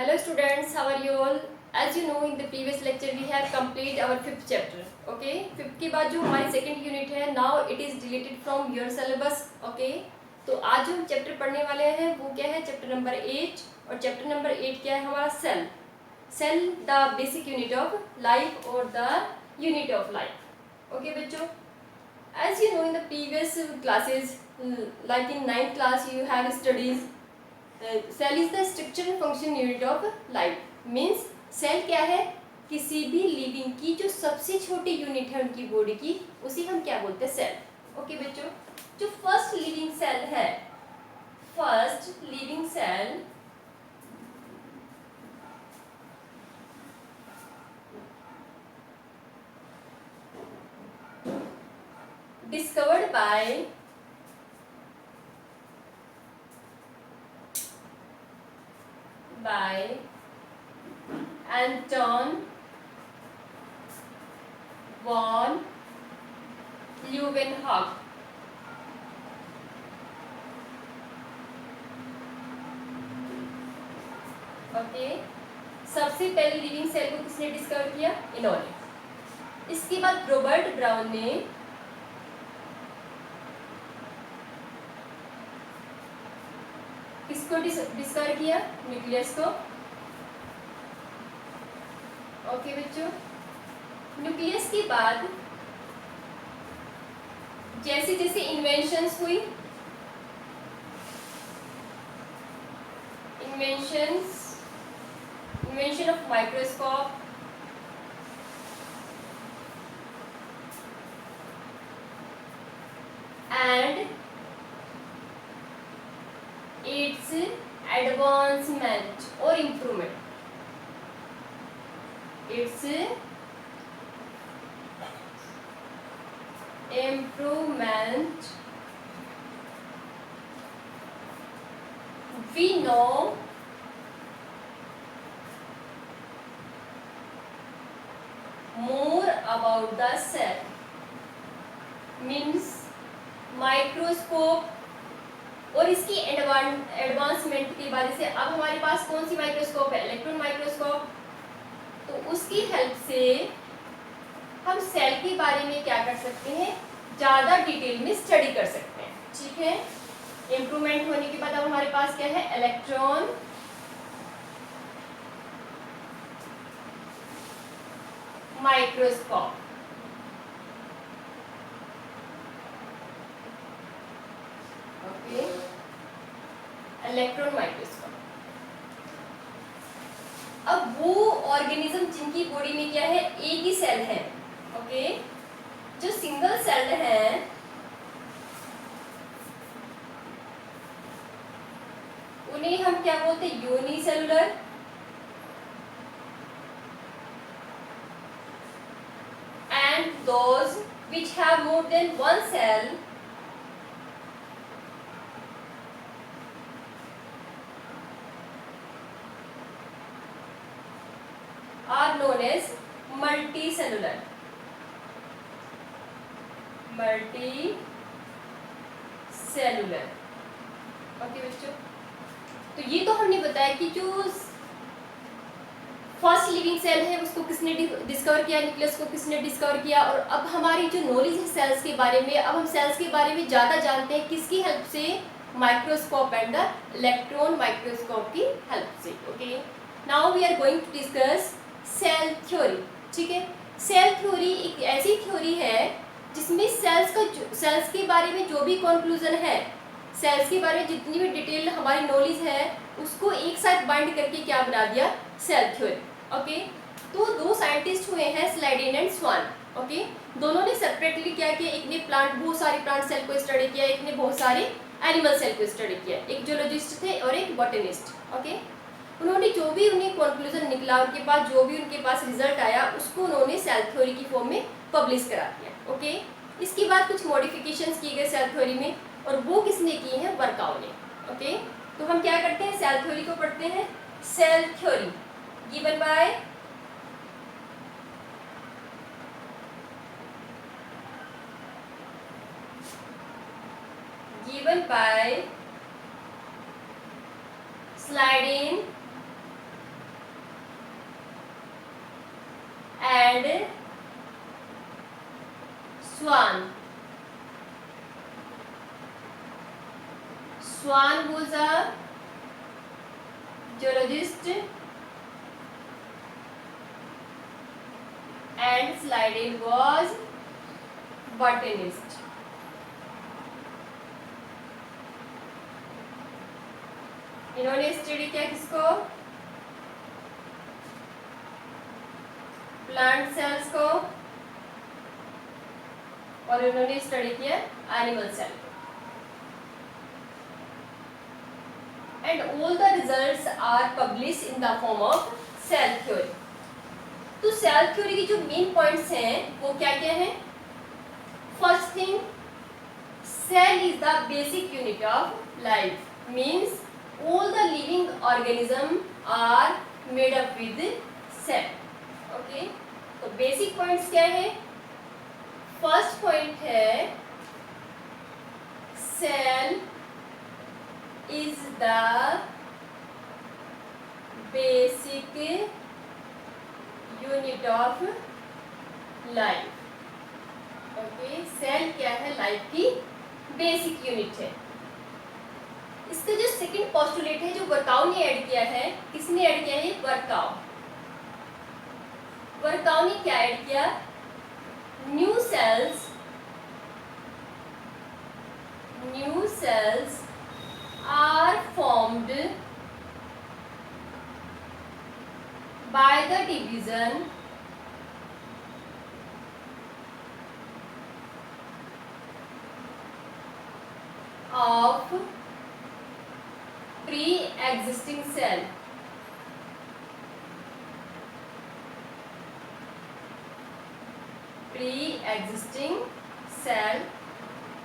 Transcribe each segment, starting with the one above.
Hello students, how are you all? As you know, in the previous lecture we have completed our fifth chapter. Okay, fifth के बाद जो हमारी second unit है, now it is deleted from your syllabus. Okay, तो आज जो हम chapter पढ़ने वाले हैं वो क्या है? चैप्टर नंबर 8 और चैप्टर नंबर 8 क्या है हमारा? Cell. Cell the basic unit of life और the unit of life. Okay बच्चों, as you know in the previous classes, like in 9th class you have studies. Cell is the structure and function unit of life. Means cell क्या है? किसी भी living की जो सबसे छोटी unit है उनकी बॉडी की, उसी हम क्या बोलते हैं? सेल. ओके बच्चों, जो फर्स्ट लिविंग सेल है, first living cell discovered by Anton von Leeuwenhoek. Okay, सबसे पहले लिविंग सेल को किसने डिस्कवर किया? इन्होंने. इसके बाद रॉबर्ट ब्राउन ने किसको डिस्कवर किया? न्यूक्लियस को. ओके बच्चों, न्यूक्लियस के बाद जैसे जैसे इन्वेंशंस हुई, invention of microscope, and its advancement और improvement. Its improvement, we know more about the cell. Means microscope और इसकी एडवांसमेंट की वजह से अब हमारे पास कौन सी माइक्रोस्कोप है? Electron microscope. तो उसकी हेल्प से हम सेल के बारे में क्या कर सकते हैं? ज़्यादा डिटेल में स्टडी कर सकते हैं. ठीक है, इम्प्रूवमेंट होने के बाद अब हमारे पास क्या है? Electron microscope. Okay, electron microscope. अब वो ऑर्गेनिज्म जिनकी बॉडी में क्या है? एक ही सेल है. ओके, जो सिंगल सेल है उन्हें हम क्या बोलते हैं? Unicellular. And those which have more than one cell are known as multicellular. Okay बच्चों, तो ये तो हमने बताया कि जो फर्स्ट लिविंग सेल है उसको किसने डिस्कवर किया, न्यूक्लियस को किसने डिस्कवर किया. और अब हमारी जो नॉलेज है सेल्स के बारे में, अब हम सेल्स के बारे में ज़्यादा जानते हैं किसकी हेल्प से? Microscope and the electron microscope की हेल्प से. Okay, now we are going to discuss cell theory. ठीक है, सेल थ्योरी एक ऐसी थ्योरी है जिसमें सेल्स के बारे में जो भी कंक्लूजन है, सेल्स के बारे में जितनी भी डिटेल हमारी नॉलेज है उसको एक साथ बाइंड करके क्या बना दिया? Cell theory. ओके, तो दो साइंटिस्ट हुए हैं, स्लाइडेन एंड स्वान. ओके, दोनों ने सेपरेटली क्या किया? एक ने बहुत सारे प्लांट सेल को स्टडी किया, एक ने बहुत सारे एनिमल सेल को स्टडी किया. एक जूलॉजिस्ट थे और एक बॉटनिस्ट. ओके, उन्होंने जो भी उन्हें कंक्लूजन निकला, उनके पास जो भी उनके पास रिजल्ट आया उसको उन्होंने सेल थ्योरी की फॉर्म में पब्लिश करा दिया. ओके, इसके बाद कुछ मॉडिफिकेशंस किए गए सेल थ्योरी में, और वो किसने किए हैं? वर्काउ ने. ओके, तो हम क्या करते हैं? सेल थ्योरी को पढ़ते हैं. Cell theory given by by Sladin and Swan. Swan was a zoologist and Slidell was botanist. इन्होंने स्टडी किया किसको? प्लांट सेल्स को, और इन्होंने स्टडी किया animal cell. And all the results are publish in the form of cell theory. तो cell theory की जो मेन पॉइंट्स हैं वो क्या क्या हैं? First thing, cell is the basic unit of life, means all the living organism are made up with cell. Okay, तो basic points क्या है? फर्स्ट पॉइंट है cell is the basic unit of life. Okay, cell क्या है? Life की basic unit है। इसका जो सेकंड पोस्टुलेट है जो वर्काउ ने ऐड किया है, किसने ऐड किया है? वर्काउ। वर्काउ ने क्या ऐड किया? New cells are formed by the division of pre-existing cell. Pre-existing cell,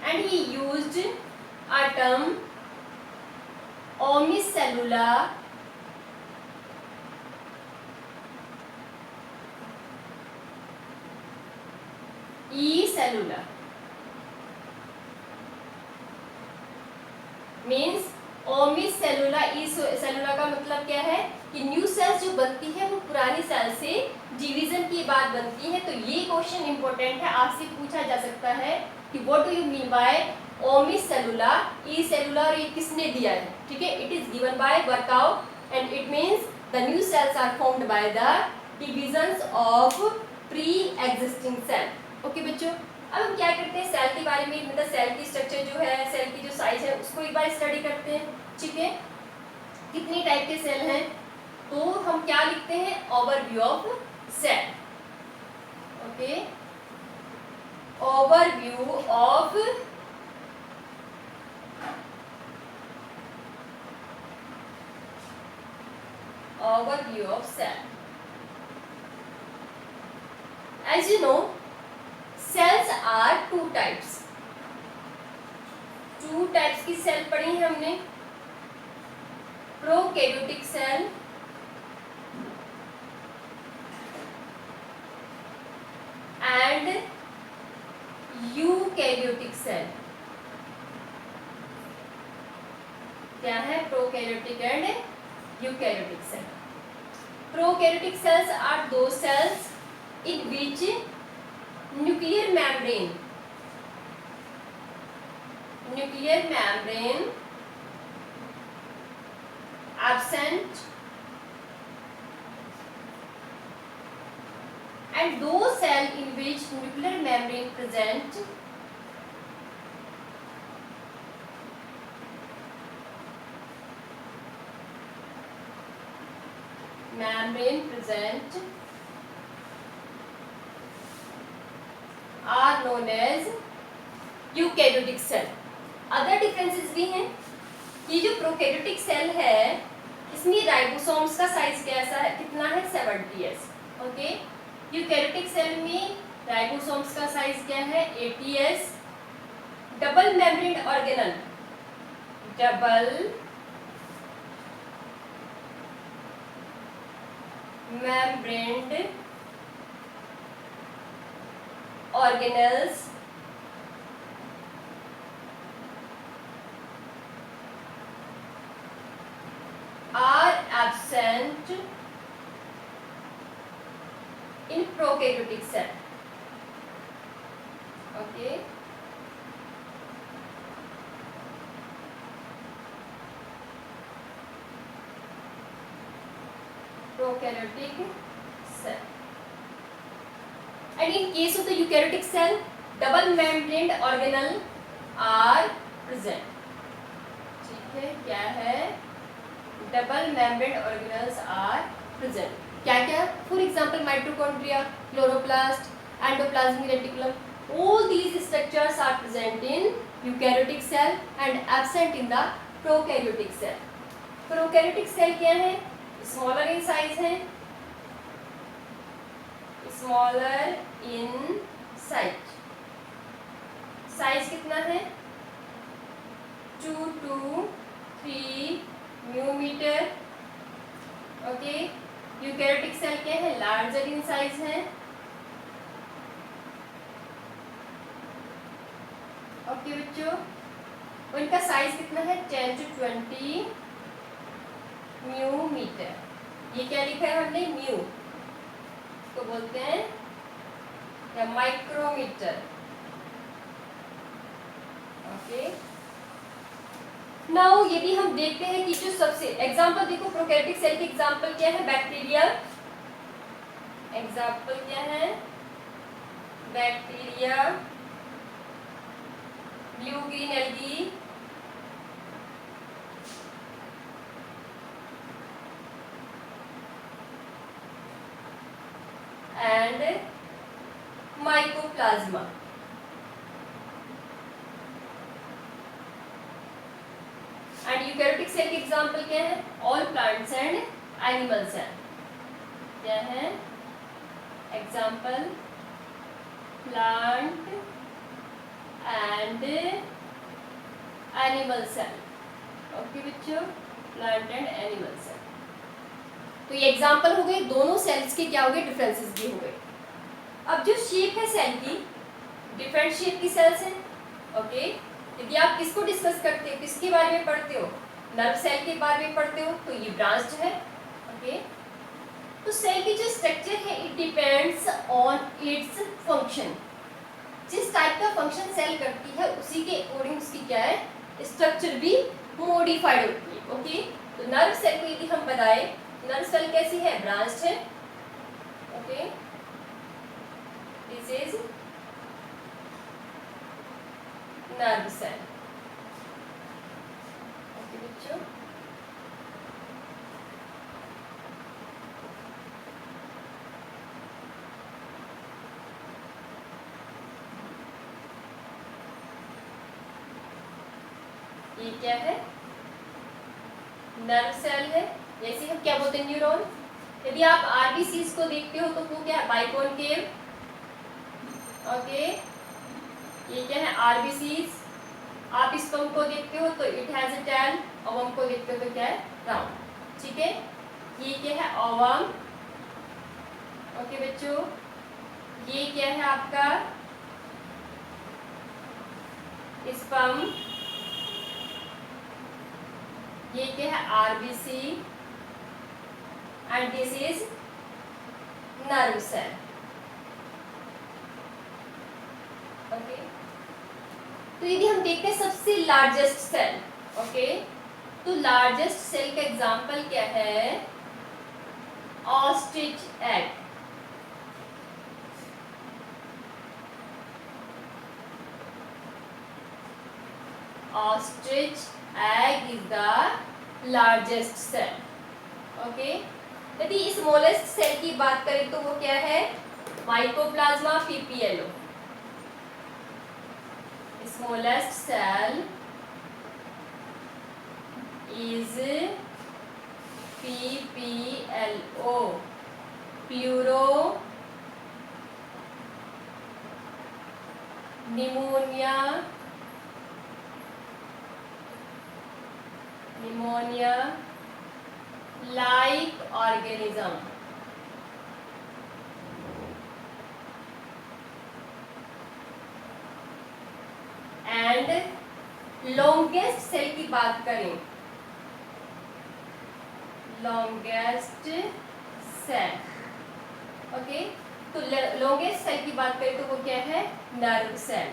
and he used a term omnicellula e-cellular, means ओमिसेलुला ई-सेलुला का मतलब क्या है कि न्यू सेल्स जो बनती है वो पुरानी सेल से डिवीजन के बाद बनती है। तो ये क्वेश्चन इंपॉर्टेंट है, आपसे पूछा जा सकता है कि what do you mean by ओमिसेलुला ई-सेलुला, और ये किसने दिया है? ठीक है, it is given by Virchow and it means the new cells are formed by the divisions of pre existing cell. Okay बच्चों, अब हम क्या करते हैं, सेल के बारे में, मतलब सेल की स्ट्रक्चर जो है, सेल की जो साइज है उसको एक बार स्टडी करते हैं। ठीक है, कितनी टाइप के सेल हैं? तो हम क्या लिखते हैं? Overview of cell. Okay, overview of cell. As you know, cells are two types. Two types की सेल पढ़ी है हमने, prokaryotic cell and eukaryotic cell. क्या है? Prokaryotic and eukaryotic cell. Prokaryotic cells are those cells in which nuclear membrane absent, and those cells in which nuclear membrane present are known as eukaryotic cell. Other differences भी हैं। ये जो prokaryotic cell है इसमें ribosomes का size कैसा है? कितना है? 70s। ओके, यूकैरियोटिक सेल में राइबोसोम्स का साइज क्या है? 80s। Double membrane organelle, double membraneed organelles are absent in prokaryotic cell. Okay. Prokaryotic cell. And in case of the eukaryotic cell, double membraned organelle are present. ठीक है, क्या है? Double membrane organelles are present. क्या क्या? For example mitochondria, chloroplast, endoplasmic reticulum. All these structures are present in eukaryotic cell and absent in the prokaryotic cell. Prokaryotic cell क्या है? Smaller in size है. Smaller in size. Size कितना है? 2 to 3 म्यूमीटर. Okay. Eukaryotic cell क्या है? Larger in size है. Okay बच्चों, उनका साइज कितना है? 10 to 20 म्यूमीटर. ये क्या लिखा है हमने? म्यू. इसको बोलते हैं या माइक्रोमीटर. ओके. नाउ यदि हम देखते हैं कि जो सबसे एग्जांपल देखो, प्रोकैरियोटिक सेल के एग्जांपल क्या है? बैक्टीरिया. एग्जांपल क्या है? Bacteria, blue green algae, and mycoplasma. And eukaryotic cell के एग्जांपल क्या है? All plants and animal cell. क्या है? Example plant and animal cell. Okay बच्चों, प्लांट एंड एनिमल सेल. तो ये एग्जांपल हो गए. दोनों सेल्स के क्या हो गए? डिफरेंसेस भी हो गए. अब जो शेप है सेल की, डिफरेंट शेप की सेल्स हैं. ओके. यदि आप किसको डिस्कस करते हो, किसके बारे में पढ़ते हो? नर्व सेल के बारे में पढ़ते हो, तो ये ब्रांच्ड है. ओके. तो सेल की जो स्ट्रक्चर है, it depends on its function. जिस टाइप का फंक्शन सेल करती है उसी के अकॉर्डिंग उसकी क्या है? स्ट्रक्चर भी मॉडिफाइड होती है. ओके. तो नर्व सेल को यदि हम बताएं, नर्व सेल कैसी है? ब्रांच्ड है. Okay. This is nerve cell. Okay बच्चों. ये क्या है? नर्व सेल है. जैसे हम क्या बोलते हैं? न्यूरॉन. यदि आप आरबीसीज को देखते हो तो वो क्या है? बाइकॉनकेव. ओके. ये क्या है? आरबीसीज. आप इस पंप को देखते हो तो it has a tail. Ovum को देखते हो तो क्या है? राउंड. ठीक है. ये क्या है? ओवम. ओके बच्चों. ये क्या है आपका? स्पर्म. ये क्या है? RBC. And this is nerve cell. Okay. तो यदि हम देखते हैं सबसे लार्जेस्ट सेल, ओके, तो लार्जेस्ट सेल का एग्जांपल क्या है? Ostrich egg. Ostrich egg is the largest cell. Okay. यदि स्मॉलेस्ट सेल की बात करें तो वो क्या है? Mycoplasma PPLO. Smallest cell is PPLO. Pleuropneumonia like organism. And longest cell की बात करें, लॉन्गेस्ट सेल. ओके. तो लॉन्गेस्ट सेल की बात करें तो वो क्या है, nerve cell.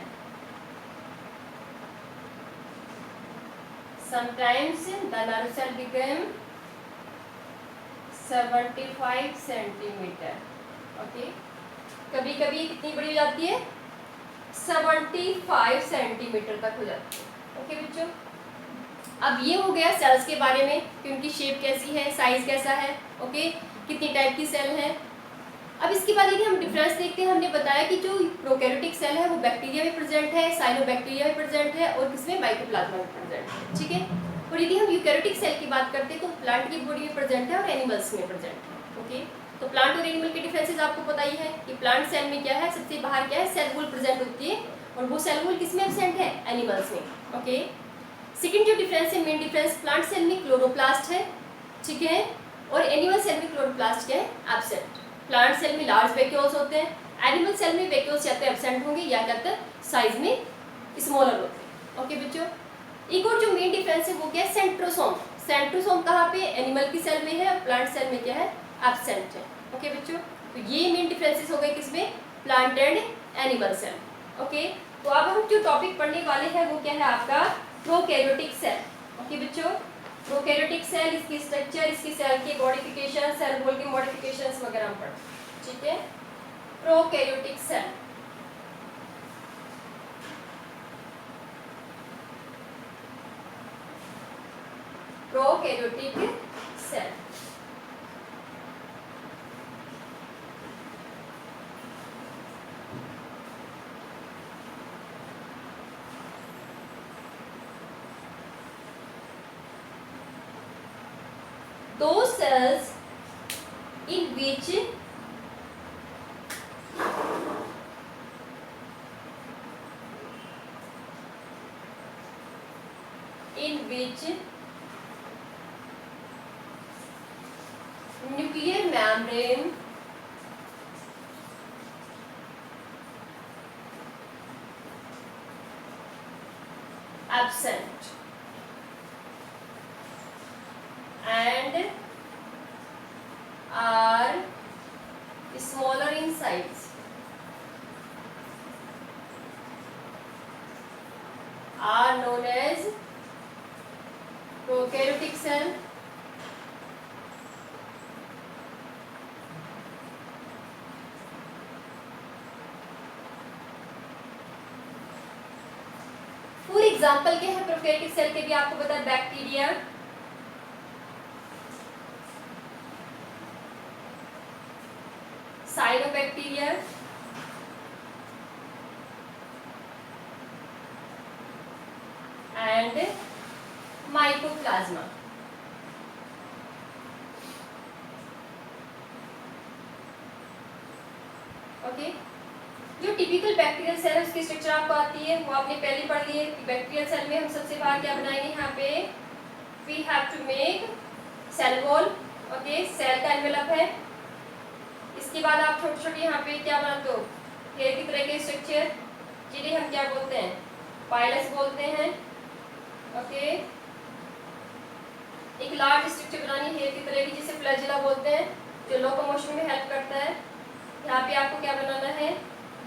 Sometimes the nerve cell become 75 centimetre. Okay, कभी कभी कितनी बड़ी हो जाती है, 75 सेंटीमीटर तक हो जाती है। ओके बच्चों, अब ये हो गया सेल्स के बारे में कि उनकी शेप कैसी है, साइज कैसा है। ओके, कितनी टाइप की सेल है। अब इसके बाद यदि हम डिफरेंस देखते हैं, हमने बताया कि जो प्रोकैरियोटिक सेल है वो बैक्टीरिया में प्रेजेंट है, साइनोबैक्टीरिया में प्रेजेंट है और किसमें, माइकोप्लाज्मा में प्रेजेंट है। ठीक है, और यदि हम यूकैरियोटिक सेल की बात करते हैं तो प्लांट की बॉडी में प्रेजेंट है और एनिमल्स में प्रेजेंट है। ओके, तो प्लांट और एनिमल के डिफरेंसेस आपको पता ही है कि प्लांट सेल में क्या है, सबसे बाहर क्या है, सेल वॉल प्रेजेंट होती है और वो सेल वॉल किसमें एब्सेंट है, एनिमल्स में। ओके, सेकंड जो डिफरेंस है, मेन डिफरेंस, प्लांट सेल में क्लोरोप्लास्ट है, ठीक है, और एनिमल सेल में क्लोरोप्लास्ट क्या है, एब्सेंट। प्लांट सेल में लार्ज वैक्यूल्स होते हैं, एनिमल सेल में वैक्यूल्स या तो एब्सेंट होंगे या तो साइज में स्मॉलर होते हैं। ओके बच्चों, एक और जो मेन डिफरेंस है वो क्या है, सेंट्रोसोम। सेंट्रोसोम कहाँ पे, एनिमल की सेल में है और प्लांट सेल में क्या है, एब्सेंट है। ओके बच्चों, तो ये मेन डिफरेंसेस हो गए किसमें, plant and animal cell. Okay, तो अब हम जो टॉपिक पढ़ने वाले हैं वो क्या है आपका, प्रोकैरियोटिक सेल। ओके बच्चों, प्रोकैरियोटिक सेल, इसकी स्ट्रक्चर, इसकी सेल की मॉडिफिकेशन, सेल वॉल की मॉडिफिकेशंस वगैरह हम पढ़ें। ठीक है, prokaryotic cell. Prokaryotic cell, those cells in which nuclear membrane absent and are smaller in size are known as prokaryotic cell. For example क्या है प्रोकैरियोटिक सेल के भी, आपको पता है, bacteria, cyanobacteria, and mycoplasma. Okay, जो टिपिकल बैक्टीरियल सेल है उसकी स्ट्रक्चर आपको आती है, वो आपने पहले पढ़ ली है कि बैक्टीरियल सेल में हम सबसे बाहर क्या बनाएंगे, यहाँ पे we have to make cell wall. Okay, cell का एनवेलप है। इसके बाद आप छोटे छोटे यहाँ पे क्या बनाते हो, हेयर की तरह के स्ट्रक्चर, जिन्हें हम क्या बोलते हैं, पाइलस बोलते हैं। ओके, एक लार्ज स्ट्रक्चर बनानी हेयर की तरह की जिसे फ्लैजिला बोलते हैं, जो लोकोमोशन में हेल्प करता है। यहाँ पे आपको क्या बनाना है,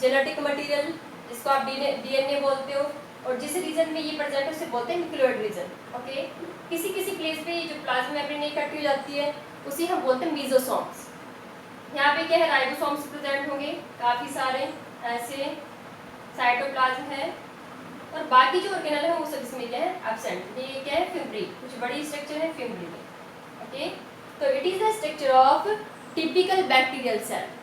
जेनेटिक मटेरियल, जिसको आप डीएनए बोलते हो, और जिस रीजन में ये प्रेजेंट है उसे बोलते हैं न्यूक्लियोइड रीजन। ओके, किसी किसी प्लेस पे जो प्लाज्मा मेम्ब्रेन इकट्ठी हो जाती है उसे हम बोलते हैं मीजोसोम्स। यहाँ पे क्या है, राइबोसोम्स प्रेजेंट होंगे काफी सारे ऐसे, साइटोप्लाज्म है, और बाकी जो ऑर्गेनल है वो सब इसमें क्या है, एब्सेंट। ये क्या है, फिम्ब्री, कुछ बड़ी स्ट्रक्चर है फिम्ब्री में। ओके, तो it is the structure of typical bacterial cell.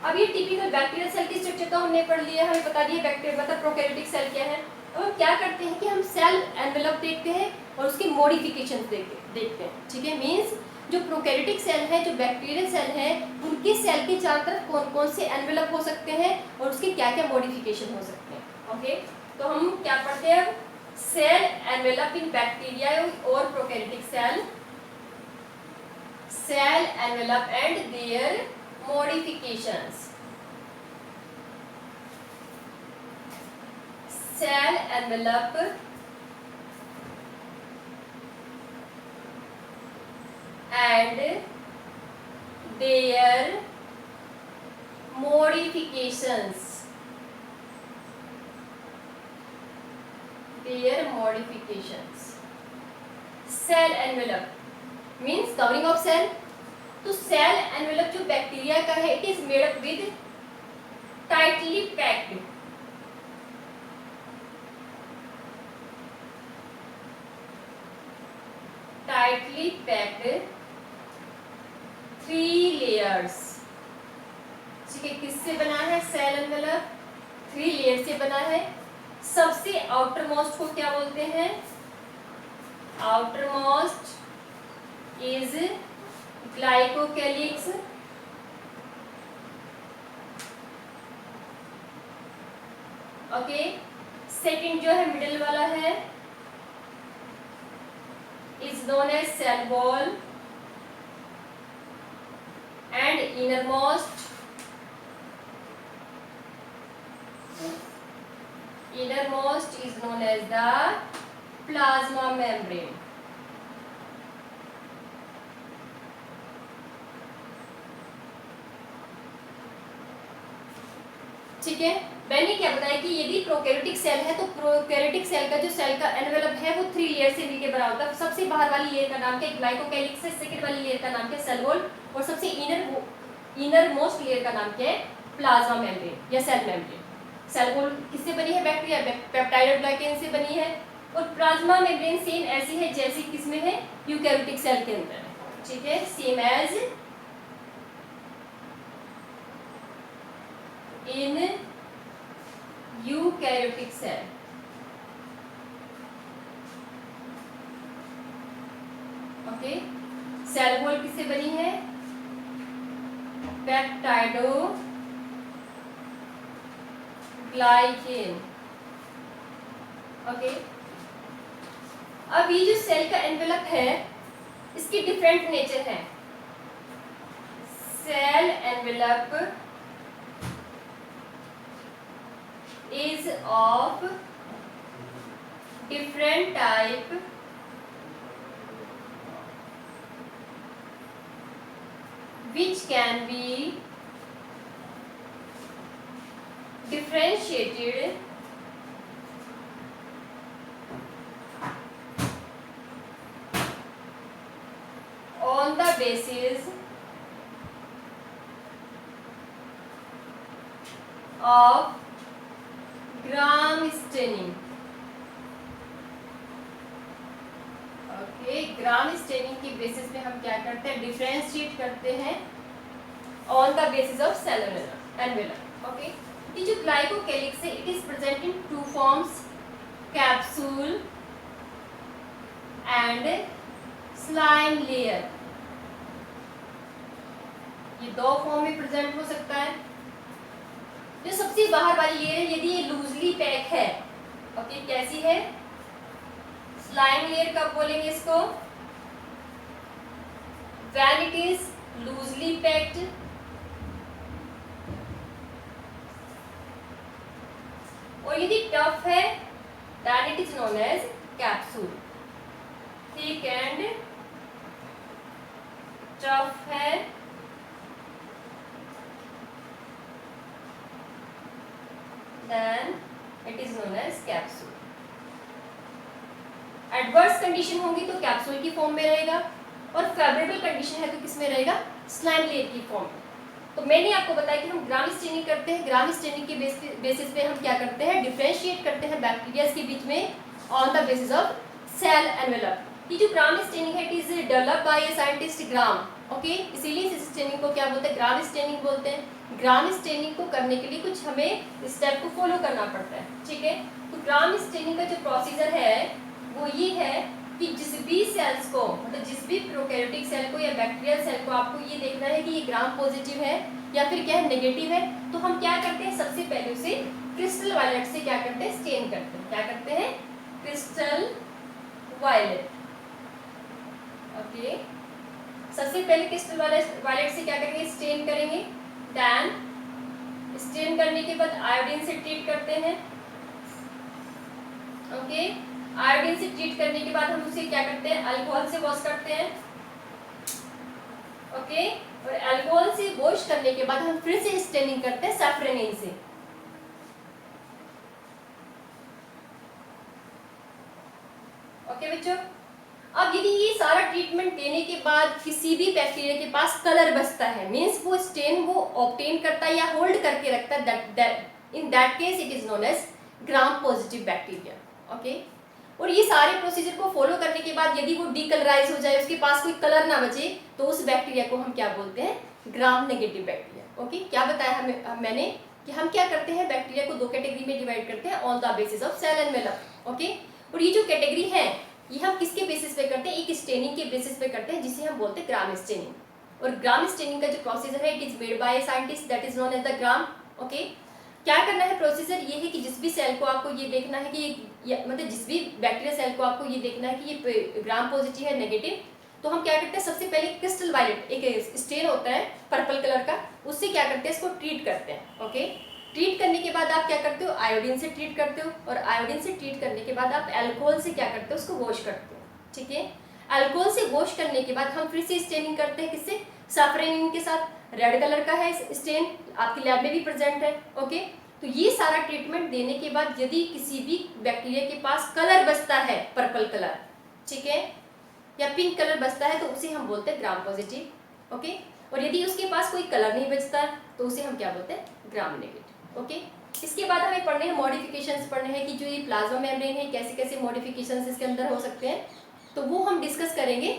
अब ये टिपिकल बैक्टीरियल सेल की स्ट्रक्चर तो हमने पढ़ लिया, हमें बता दिया बैक्टीरिया मतलब प्रोकैरियोटिक सेल क्या है। अब हम क्या करते हैं कि हम सेल एनवेलप देखते हैं और उसकी मॉडिफिकेशन देखते हैं। ठीक है, मींस जो प्रोकैरियोटिक सेल है, जो बैक्टीरियल सेल है, उनके सेल के चारों तरफ कौन कौन से एनवेलप हो सकते हैं और उसके क्या क्या मॉडिफिकेशन हो सकते हैं। ओके, तो हम क्या पढ़ते हैं, सेल एनवेलप इन बैक्टीरिया और prokaryotic cell, cell envelope and their modifications. Cell envelope and their modifications, their modifications. Cell envelope means covering of cell. तो सेल एनवेलप जो बैक्टीरिया का है, it is made up with tightly packed, tightly packed 3 layers. ठीक है, किससे बना है cell envelope? 3 layer से बना है. सबसे आउटर मोस्ट को क्या बोलते हैं? Outer most is glycocalyx, okay. Second जो है मिडिल वाला है is known as cell wall, and innermost is known as the plasma membrane. ठीक है, मैंने क्या बताया कि यदि प्रोकैरियोटिक सेल है तो प्रोकैरियोटिक सेल का जो सेल का एनवेलप है वो 3 लेयर से मिलकर बना होता है. सबसे बाहर वाली लेयर का नाम क्या है? ग्लाइकोकैलिक्स है. सेकंड वाली लेयर का नाम क्या है? Cell wall. और सबसे इनर मोस्ट लेयर का नाम क्या है? प्लाज्मा मेम्ब्रेन या सेल मेम्ब्रेन. सेल वॉल किससे बनी है? बैक्टीरिया पेप्टाइड और ग्लाइकेन से बनी है. और प्लाज्मा मेम्ब्रेन सेम ऐसी है जैसी किसमें है? यूकैरियोटिक सेल के अंदर. ठीक है, same as in eukaryotic cell. Okay, cell wall किससे बनी है? पेप्टाइडो ग्लाइकेन. ओके, अब ये जो सेल का एनवेलप है इसकी डिफरेंट नेचर है. Cell envelope is of different type which can be differentiated on the basis of Gram staining. Okay, Gram staining की बेसिस पे हम क्या करते हैं? डिफरेंशिएट करते हैं on the basis of cell envelope. Okay, ये जो ग्लाइकोकैलिक्स है it is present in 2 forms, capsule and slime layer. ये 2 फॉर्म में प्रेजेंट हो सकता है. जो सबसे बाहर वाली लेयर है यदि ये लूजली पैक है, ओके, कैसी है? स्लाइम लेयर कब बोलेंगे इसको? When it is loosely packed. और यदि टफ है then it is known as capsule. Thick and tough है then it is known as capsule. Adverse condition होगी तो कैप्सूल की फॉर्म में रहेगा और फेवरेबल कंडीशन है तो किस में रहेगा? स्लाइम लेयर की फॉर्म में. तो मैंने आपको बताया कि हम ग्राम स्टेनिंग करते हैं. ग्राम स्टेनिंग के बेसिस पे हम क्या करते हैं? डिफरेंशिएट करते हैं बैक्टीरिया के बीच में on the basis of cell envelope. ये जो ग्राम स्टेनिंग है it is developed by a scientist Gram. Okay, इसीलिए इस स्टेनिंग को क्या बोलते हैं? ग्राम स्टेनिंग बोलते हैं. ग्राम स्टेनिंग को करने के लिए कुछ हमें स्टेप को फॉलो करना पड़ता है. ठीक है, तो ग्राम स्टेनिंग का जो प्रोसीजर है वो ये है कि जिस भी सेल्स को, मतलब जिस भी प्रोकैरियोटिक सेल को या बैक्टीरियल सेल को आपको ये देखना है कि ये ग्राम पॉजिटिव है या फिर क्या है? नेगेटिव है. तो हम क्या करते हैं? सबसे पहले उसे क्रिस्टल वायलेट से क्या करते हैं? स्टेन करते हैं. क्या करते हैं? Crystal violet. ओके, सबसे पहले क्रिस्टल वायलेट से क्या करेंगे? स्टेन करेंगे. देन स्टेन करने के बाद आयोडीन से ट्रीट करते हैं. ओके, आयोडीन से ट्रीट करने के बाद हम उसे क्या करते हैं? अल्कोहल से वॉश करते हैं. ओके, और अल्कोहल से वॉश करने करने के बाद हम फिर से स्टेनिंग करते हैं सैफ्रेनिन से। ओके बच्चों, अब यदि ये सारा ट्रीटमेंट देने के बाद किसी भी बैक्टीरिया के पास कलर बचता है, मींस वो स्टेन वो ऑब्टेन करता है या होल्ड करके रखता है, in that case it is known as Gram positive bacteria. Okay, और ये सारे प्रोसीजर को फॉलो करने के बाद यदि वो डीकलराइज हो जाए, उसके पास कोई कलर ना बचे, तो उस बैक्टीरिया को हम क्या बोलते हैं? Gram negative bacteria. ओके, क्या बताया मैंने कि हम क्या करते हैं, बैक्टीरिया को दो कैटेगरी में डिवाइड करते हैं on the basis of cell envelope. Okay, और ये जो कैटेगरी है ये हम किसके बेसिस पे करते हैं? एक स्टेनिंग के बेसिस पे करते हैं, जिसे हम बोलते हैं ग्राम स्टेनिंग। और ग्राम स्टेनिंग का जो प्रोसीजर है it is made by scientist that is known as the Gram. Okay, क्या करना है? प्रोसीजर ये है कि जिस भी सेल को आपको ये देखना है कि मतलब जिस भी बैक्टीरिया सेल को आपको ये देखना है कि ये ग्राम पॉजिटिव है नेगेटिव, तो हम क्या करते हैं? सबसे पहले क्रिस्टल वायलेट एक स्टेन होता है पर्पल कलर का, उससे क्या करते हैं? इसको ट्रीट करते हैं। ओके, ट्रीट करने के बाद आप क्या करते हो? आयोडीन से ट्रीट करते हो, और आयोडीन से ट्रीट करने के बाद आप अल्कोहल से क्या करते हो? उसको वॉश करते हो। ठीक है, अल्कोहल से वॉश करने के बाद हम फिर से स्टेनिंग करते हैं, किससे? सैफ्रेनिन के साथ। रेड कलर का है स्टेन, आपकी लैब में भी प्रेजेंट है। ओके, तो ये सारा ट्रीटमेंट देने के बाद यदि किसी भी बैक्टीरिया के पास कलर बचता है, पर्पल कलर, ठीक है, या पिंक कलर बचता है, तो उसे हम बोलते हैं ग्राम पॉजिटिव। ओके, और यदि उसके पास कोई कलर नहीं बचता तो उसे हम क्या बोलते हैं? Gram negative. ओके, इसके बाद हमें पढ़ने हैं मॉडिफिकेशंस पढ़ने हैं कि जो ये प्लाज्मा मेम्ब्रेन है कैसे कैसे मॉडिफिकेशंस इसके अंदर हो सकते हैं, तो वो हम डिस्कस करेंगे